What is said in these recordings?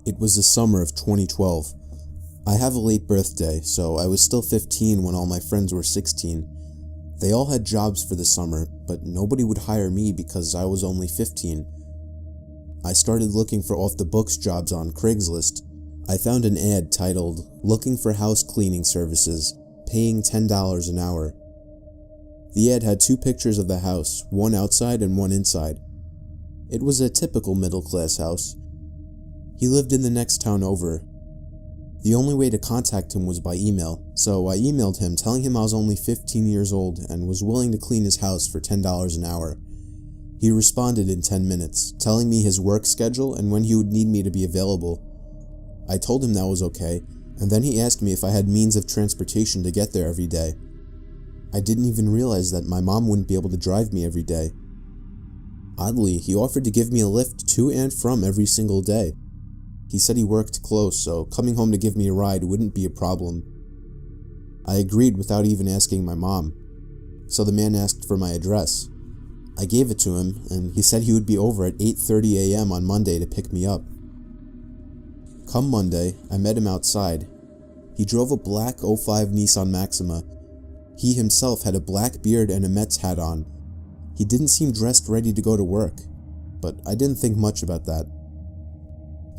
It was the summer of 2012. I have a late birthday, so I was still 15 when all my friends were 16. They all had jobs for the summer, but nobody would hire me because I was only 15. I started looking for off-the-books jobs on Craigslist. I found an ad titled, "Looking for House Cleaning Services, Paying $10 an Hour." The ad had two pictures of the house, one outside and one inside. It was a typical middle-class house. He lived in the next town over. The only way to contact him was by email, so I emailed him telling him I was only 15 years old and was willing to clean his house for $10 an hour. He responded in 10 minutes, telling me his work schedule and when he would need me to be available. I told him that was okay, and then he asked me if I had means of transportation to get there every day. I didn't even realize that my mom wouldn't be able to drive me every day. Oddly, he offered to give me a lift to and from every single day. He said he worked close, so coming home to give me a ride wouldn't be a problem. I agreed without even asking my mom, so the man asked for my address. I gave it to him, and he said he would be over at 8:30 a.m. on Monday to pick me up. Come Monday, I met him outside. He drove a black 05 Nissan Maxima. He himself had a black beard and a Mets hat on. He didn't seem dressed ready to go to work, but I didn't think much about that.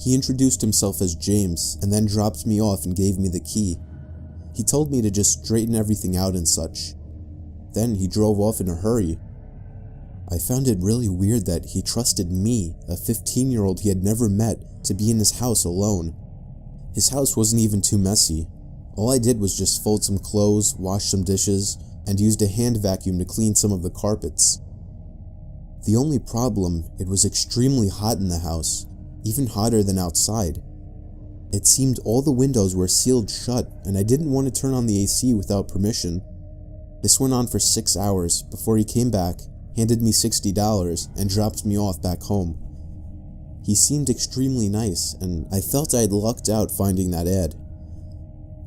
He introduced himself as James and then dropped me off and gave me the key. He told me to just straighten everything out and such. Then he drove off in a hurry. I found it really weird that he trusted me, a 15-year-old he had never met, to be in his house alone. His house wasn't even too messy. All I did was just fold some clothes, wash some dishes, and used a hand vacuum to clean some of the carpets. The only problem, it was extremely hot in the house, even hotter than outside. It seemed all the windows were sealed shut, and I didn't want to turn on the AC without permission. This went on for 6 hours before he came back, handed me $60, and dropped me off back home. He seemed extremely nice, and I felt I had lucked out finding that ad.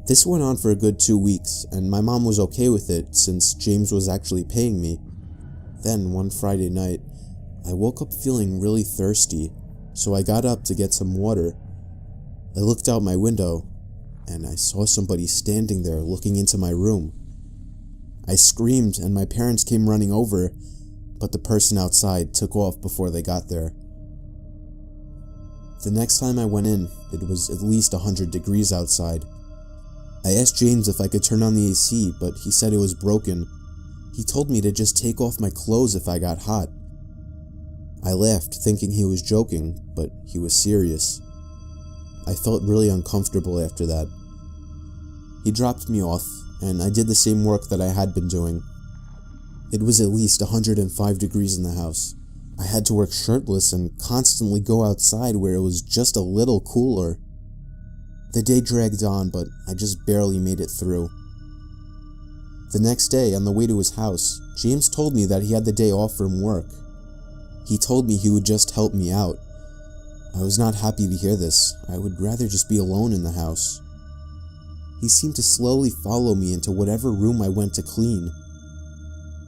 This went on for a good 2 weeks, and my mom was okay with it since James was actually paying me. Then, one Friday night, I woke up feeling really thirsty, so I got up to get some water. I looked out my window, and I saw somebody standing there looking into my room. I screamed, and my parents came running over, but the person outside took off before they got there. The next time I went in, it was at least 100 degrees outside. I asked James if I could turn on the AC, but he said it was broken. He told me to just take off my clothes if I got hot. I laughed, thinking he was joking, but he was serious. I felt really uncomfortable after that. He dropped me off, and I did the same work that I had been doing. It was at least 105 degrees in the house. I had to work shirtless and constantly go outside where it was just a little cooler. The day dragged on, but I just barely made it through. The next day, on the way to his house, James told me that he had the day off from work. He told me he would just help me out. I was not happy to hear this. I would rather just be alone in the house. He seemed to slowly follow me into whatever room I went to clean.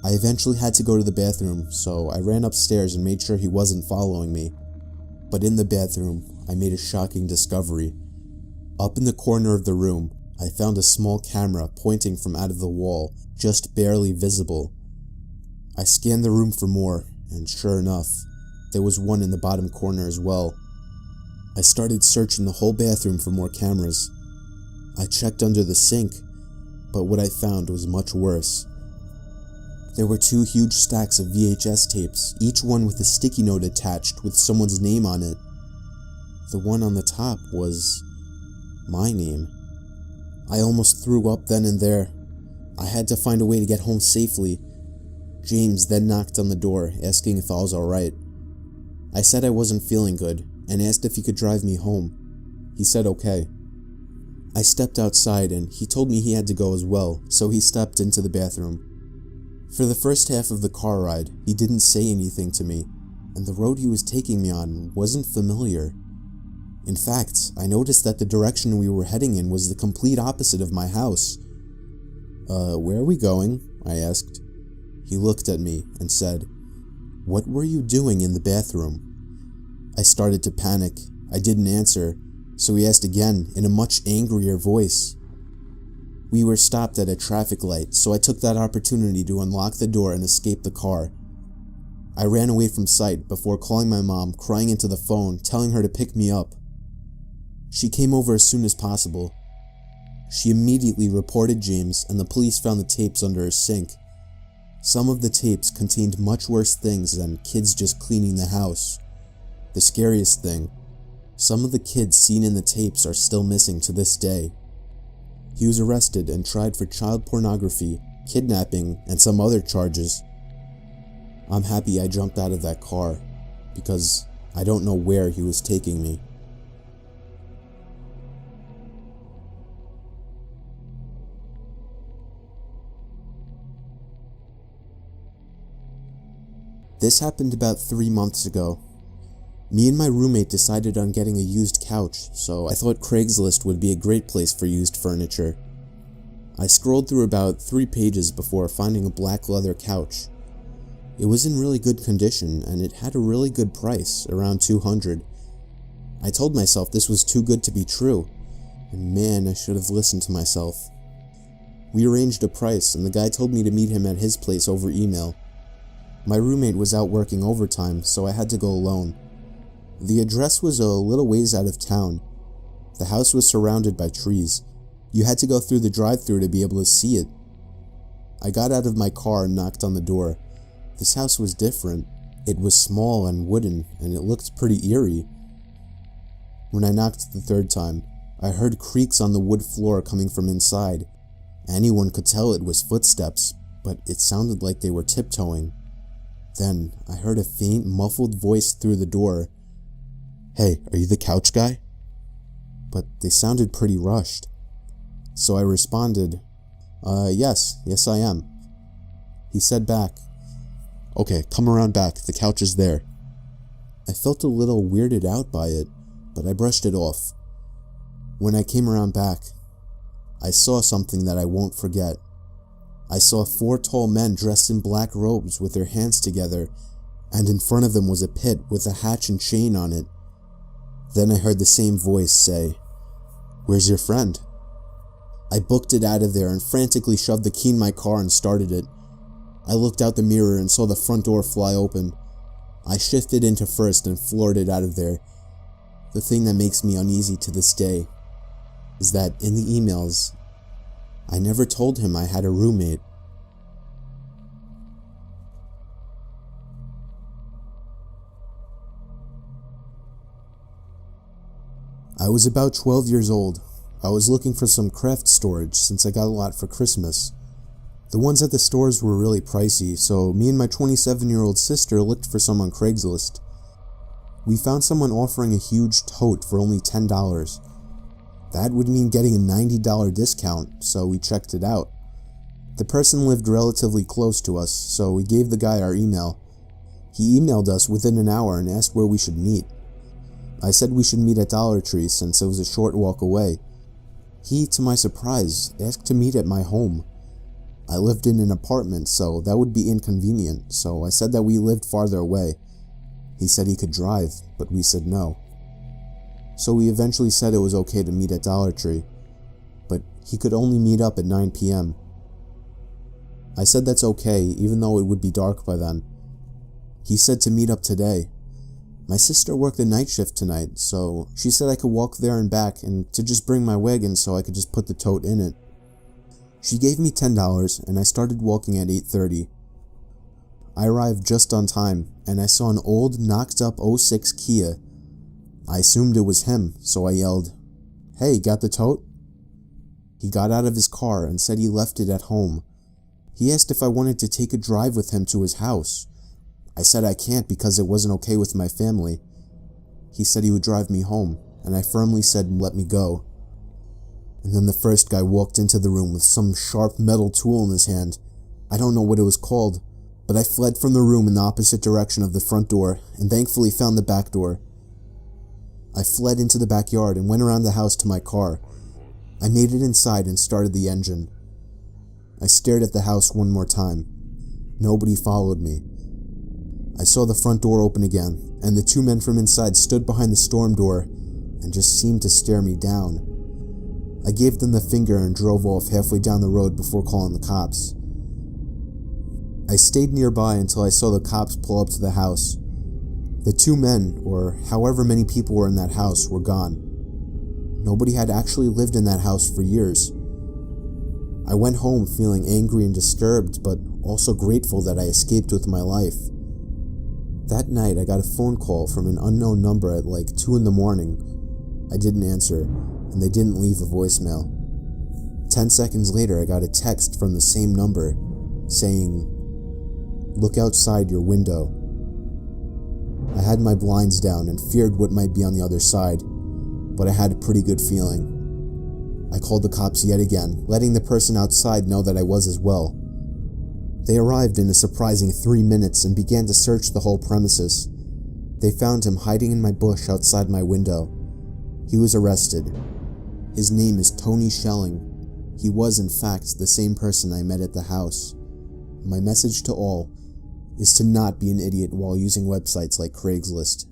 I eventually had to go to the bathroom, so I ran upstairs and made sure he wasn't following me. But in the bathroom, I made a shocking discovery. Up in the corner of the room, I found a small camera pointing from out of the wall, just barely visible. I scanned the room for more, and sure enough, there was one in the bottom corner as well. I started searching the whole bathroom for more cameras. I checked under the sink, but what I found was much worse. There were 2 huge stacks of VHS tapes, each one with a sticky note attached with someone's name on it. The one on the top was my name. I almost threw up then and there. I had to find a way to get home safely. James then knocked on the door, asking if I was alright. I said I wasn't feeling good, and asked if he could drive me home. He said okay. I stepped outside, and he told me he had to go as well, so he stepped into the bathroom. For the first half of the car ride, he didn't say anything to me, and the road he was taking me on wasn't familiar. In fact, I noticed that the direction we were heading in was the complete opposite of my house. Where are we going?" I asked. He looked at me and said, "What were you doing in the bathroom?" I started to panic. I didn't answer. so he asked again in a much angrier voice. We were stopped at a traffic light, so I took that opportunity to unlock the door and escape the car. I ran away from sight before calling my mom, crying into the phone, telling her to pick me up. She came over as soon as possible. She immediately reported James, and the police found the tapes under her sink. Some of the tapes contained much worse things than kids just cleaning the house. The scariest thing, some of the kids seen in the tapes are still missing to this day. He was arrested and tried for child pornography, kidnapping, and some other charges. I'm happy I jumped out of that car, because I don't know where he was taking me. This happened about 3 months ago. Me and my roommate decided on getting a used couch, so I thought Craigslist would be a great place for used furniture. I scrolled through about 3 pages before finding a black leather couch. It was in really good condition, and it had a really good price, around $200. I told myself this was too good to be true, and man, I should have listened to myself. We arranged a price, and the guy told me to meet him at his place over email. My roommate was out working overtime, so I had to go alone. The address was a little ways out of town. The house was surrounded by trees. You had to go through the drive-thru to be able to see it. I got out of my car and knocked on the door. This house was different. It was small and wooden, and it looked pretty eerie. When I knocked the 3rd time, I heard creaks on the wood floor coming from inside. Anyone could tell it was footsteps, but it sounded like they were tiptoeing. Then I heard a faint, muffled voice through the door. Hey, are you the couch guy? But they sounded pretty rushed. So I responded, yes I am. He said back, okay, come around back, the couch is there. I felt a little weirded out by it, but I brushed it off. When I came around back, I saw something that I won't forget. I saw 4 tall men dressed in black robes with their hands together, and in front of them was a pit with a hatch and chain on it. Then I heard the same voice say, "Where's your friend?" I booked it out of there and frantically shoved the key in my car and started it. I looked out the mirror and saw the front door fly open. I shifted into first and floored it out of there. The thing that makes me uneasy to this day is that in the emails, I never told him I had a roommate. I was about 12 years old. I was looking for some craft storage since I got a lot for Christmas. The ones at the stores were really pricey, so me and my 27-year-old sister looked for some on Craigslist. We found someone offering a huge tote for only $10. That would mean getting a $90 discount, so we checked it out. The person lived relatively close to us, so we gave the guy our email. He emailed us within an hour and asked where we should meet. I said we should meet at Dollar Tree since it was a short walk away. He, to my surprise, asked to meet at my home. I lived in an apartment, so that would be inconvenient, so I said that we lived farther away. He said he could drive, but we said no. So we eventually said it was okay to meet at Dollar Tree, but he could only meet up at 9 p.m. I said that's okay, even though it would be dark by then. He said to meet up today. My sister worked the night shift tonight, so she said I could walk there and back and to just bring my wagon so I could just put the tote in it. She gave me $10 and I started walking at 8:30. I arrived just on time and I saw an old knocked up '06 Kia. I assumed it was him, so I yelled, "Hey, got the tote?" He got out of his car and said he left it at home. He asked if I wanted to take a drive with him to his house. I said I can't because it wasn't okay with my family. He said he would drive me home, and I firmly said let me go. And then the first guy walked into the room with some sharp metal tool in his hand. I don't know what it was called, but I fled from the room in the opposite direction of the front door and thankfully found the back door. I fled into the backyard and went around the house to my car. I made it inside and started the engine. I stared at the house one more time. Nobody followed me. I saw the front door open again, and the 2 men from inside stood behind the storm door and just seemed to stare me down. I gave them the finger and drove off halfway down the road before calling the cops. I stayed nearby until I saw the cops pull up to the house. The 2 men, or however many people were in that house, were gone. Nobody had actually lived in that house for years. I went home feeling angry and disturbed, but also grateful that I escaped with my life. That night, I got a phone call from an unknown number at like 2 in the morning. I didn't answer, and they didn't leave a voicemail. 10 seconds later, I got a text from the same number saying, "Look outside your window." I had my blinds down and feared what might be on the other side, but I had a pretty good feeling. I called the cops yet again, letting the person outside know that I was as well. They arrived in a surprising 3 minutes and began to search the whole premises. They found him hiding in my bush outside my window. He was arrested. His name is Tony Schelling. He was, in fact, the same person I met at the house. My message to all is to not be an idiot while using websites like Craigslist.